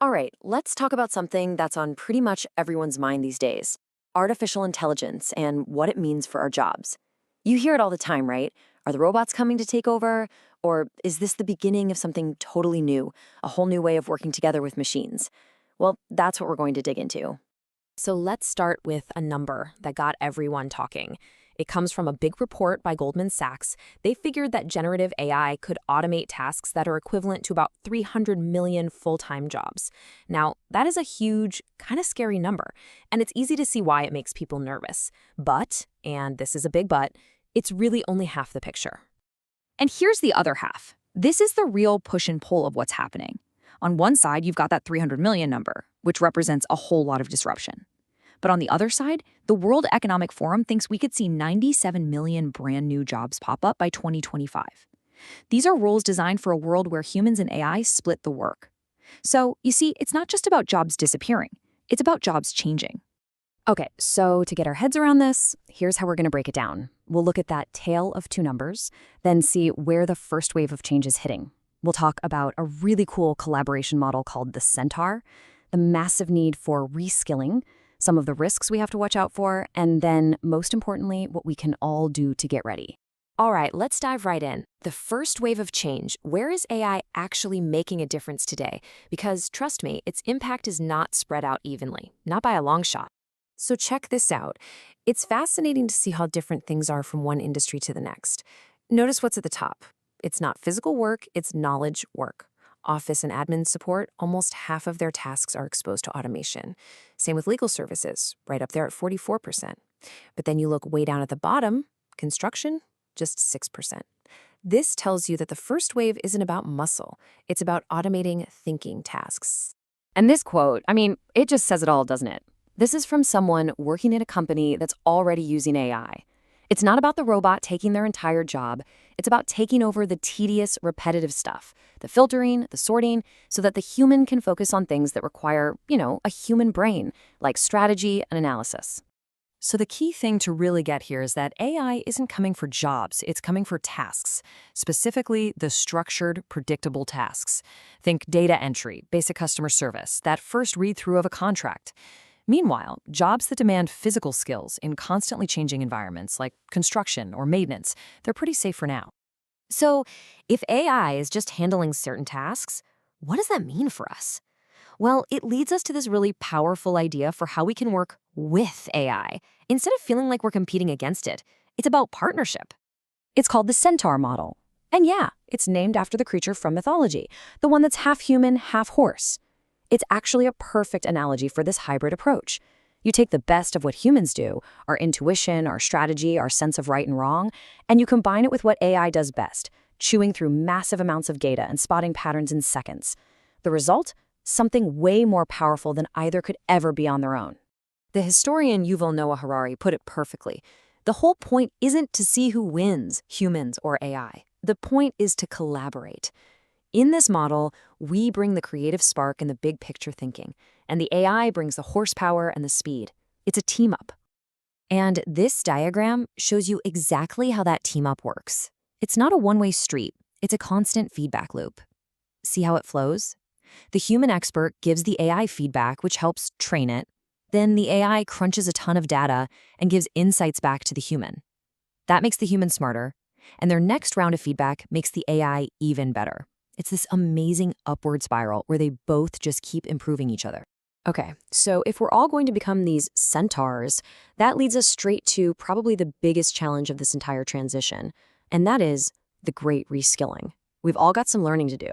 All right, let's talk about something that's on pretty much everyone's mind these days: artificial intelligence and what it means for our jobs. You hear it all the time, right? Are the robots coming to take over? Or is this the beginning of something totally new, a whole new way of working together with machines? Well, that's what we're going to dig into. So let's start with a number that got everyone talking. It comes from a big report by Goldman Sachs. They figured that generative AI could automate tasks that are equivalent to about 300 million full-time jobs. Now, that is a huge, kind of scary number, and it's easy to see why it makes people nervous. But, and this is a big but, it's really only half the picture. And here's the other half. This is the real push and pull of what's happening. On one side, you've got that 300 million number, which represents a whole lot of disruption. But on the other side, the World Economic Forum thinks we could see 97 million brand new jobs pop up by 2025. These are roles designed for a world where humans and AI split the work. So, you see, it's not just about jobs disappearing. It's about jobs changing. Okay, so to get our heads around this, here's how we're going to break it down. We'll look at that tale of two numbers, then see where the first wave of change is hitting. We'll talk about a really cool collaboration model called the Centaur, the massive need for reskilling, some of the risks we have to watch out for, and then, most importantly, what we can all do to get ready. All right, let's dive right in. The first wave of change. Where is AI actually making a difference today? Because, trust me, its impact is not spread out evenly, not by a long shot. So check this out. It's fascinating to see how different things are from one industry to the next. Notice what's at the top. It's not physical work, it's knowledge work. Office and admin support, almost half of their tasks are exposed to automation. Same with legal services, right up there at 44%. But then you look way down at the bottom, construction, just 6%. This tells you that the first wave isn't about muscle, it's about automating thinking tasks. And this quote, it just says it all, doesn't it? This is from someone working at a company that's already using AI. It's not about the robot taking their entire job. It's about taking over the tedious, repetitive stuff, the filtering, the sorting, so that the human can focus on things that require, a human brain, like strategy and analysis. So the key thing to really get here is that AI isn't coming for jobs, it's coming for tasks, specifically the structured, predictable tasks. Think data entry, basic customer service, that first read-through of a contract. Meanwhile, jobs that demand physical skills in constantly changing environments like construction or maintenance, they're pretty safe for now. So, if AI is just handling certain tasks, what does that mean for us? Well, it leads us to this really powerful idea for how we can work with AI. Instead of feeling like we're competing against it, it's about partnership. It's called the Centaur model. And yeah, it's named after the creature from mythology, the one that's half human, half horse. It's actually a perfect analogy for this hybrid approach. You take the best of what humans do, our intuition, our strategy, our sense of right and wrong, and you combine it with what AI does best, chewing through massive amounts of data and spotting patterns in seconds. The result? Something way more powerful than either could ever be on their own. The historian Yuval Noah Harari put it perfectly. The whole point isn't to see who wins, humans or AI. The point is to collaborate. In this model, we bring the creative spark and the big picture thinking, and the AI brings the horsepower and the speed. It's a team-up. And this diagram shows you exactly how that team-up works. It's not a one-way street. It's a constant feedback loop. See how it flows? The human expert gives the AI feedback, which helps train it. Then the AI crunches a ton of data and gives insights back to the human. That makes the human smarter, and their next round of feedback makes the AI even better. It's this amazing upward spiral where they both just keep improving each other. Okay, so if we're all going to become these centaurs, that leads us straight to probably the biggest challenge of this entire transition, and that is the great reskilling. We've all got some learning to do.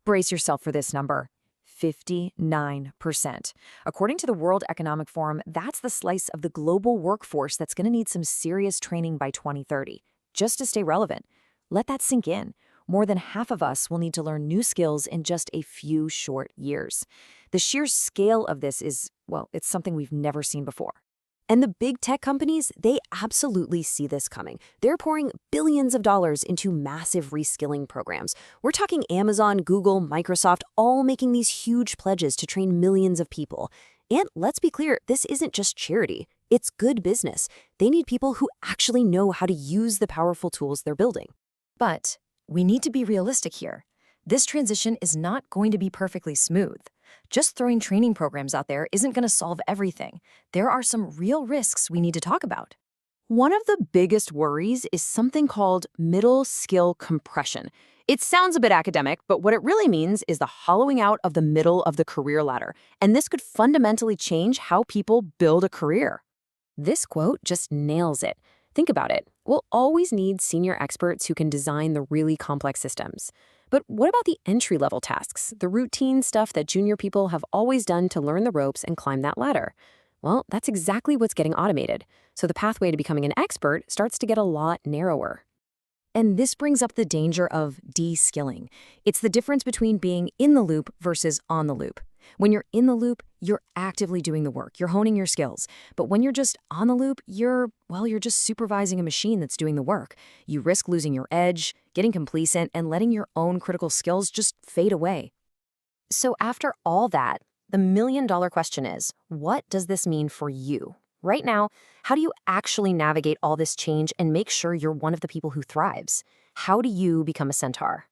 Brace yourself for this number, 59%. According to the World Economic Forum, that's the slice of the global workforce that's going to need some serious training by 2030, just to stay relevant. Let that sink in. More than half of us will need to learn new skills in just a few short years. The sheer scale of this is, well, it's something we've never seen before. And the big tech companies, they absolutely see this coming. They're pouring billions of dollars into massive reskilling programs. We're talking Amazon, Google, Microsoft, all making these huge pledges to train millions of people. And let's be clear, this isn't just charity. It's good business. They need people who actually know how to use the powerful tools they're building. But we need to be realistic here. This transition is not going to be perfectly smooth. Just throwing training programs out there isn't going to solve everything. There are some real risks we need to talk about. One of the biggest worries is something called middle skill compression. It sounds a bit academic, but what it really means is the hollowing out of the middle of the career ladder. And this could fundamentally change how people build a career. This quote just nails it. Think about it. We'll always need senior experts who can design the really complex systems. But what about the entry-level tasks, the routine stuff that junior people have always done to learn the ropes and climb that ladder? Well, that's exactly what's getting automated. So the pathway to becoming an expert starts to get a lot narrower. And this brings up the danger of de-skilling. It's the difference between being in the loop versus on the loop. When you're in the loop, you're actively doing the work. You're honing your skills. But when you're just on the loop, you're just supervising a machine that's doing the work. You risk losing your edge, getting complacent, and letting your own critical skills just fade away. So after all that, the million-dollar question is, what does this mean for you? Right now, how do you actually navigate all this change and make sure you're one of the people who thrives? How do you become a centaur?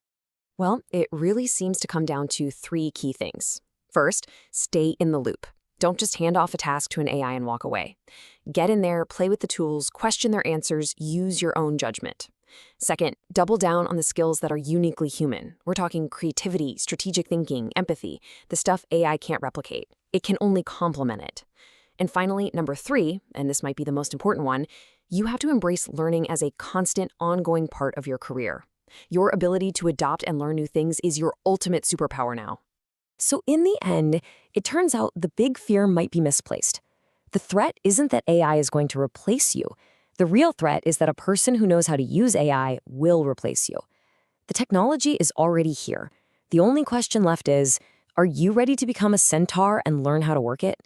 Well, it really seems to come down to 3 key things. First, stay in the loop. Don't just hand off a task to an AI and walk away. Get in there, play with the tools, question their answers, use your own judgment. Second, double down on the skills that are uniquely human. We're talking creativity, strategic thinking, empathy, the stuff AI can't replicate. It can only complement it. And finally, number 3, and this might be the most important one, you have to embrace learning as a constant, ongoing part of your career. Your ability to adopt and learn new things is your ultimate superpower now. So in the end, it turns out the big fear might be misplaced. The threat isn't that AI is going to replace you. The real threat is that a person who knows how to use AI will replace you. The technology is already here. The only question left is, are you ready to become a centaur and learn how to work it?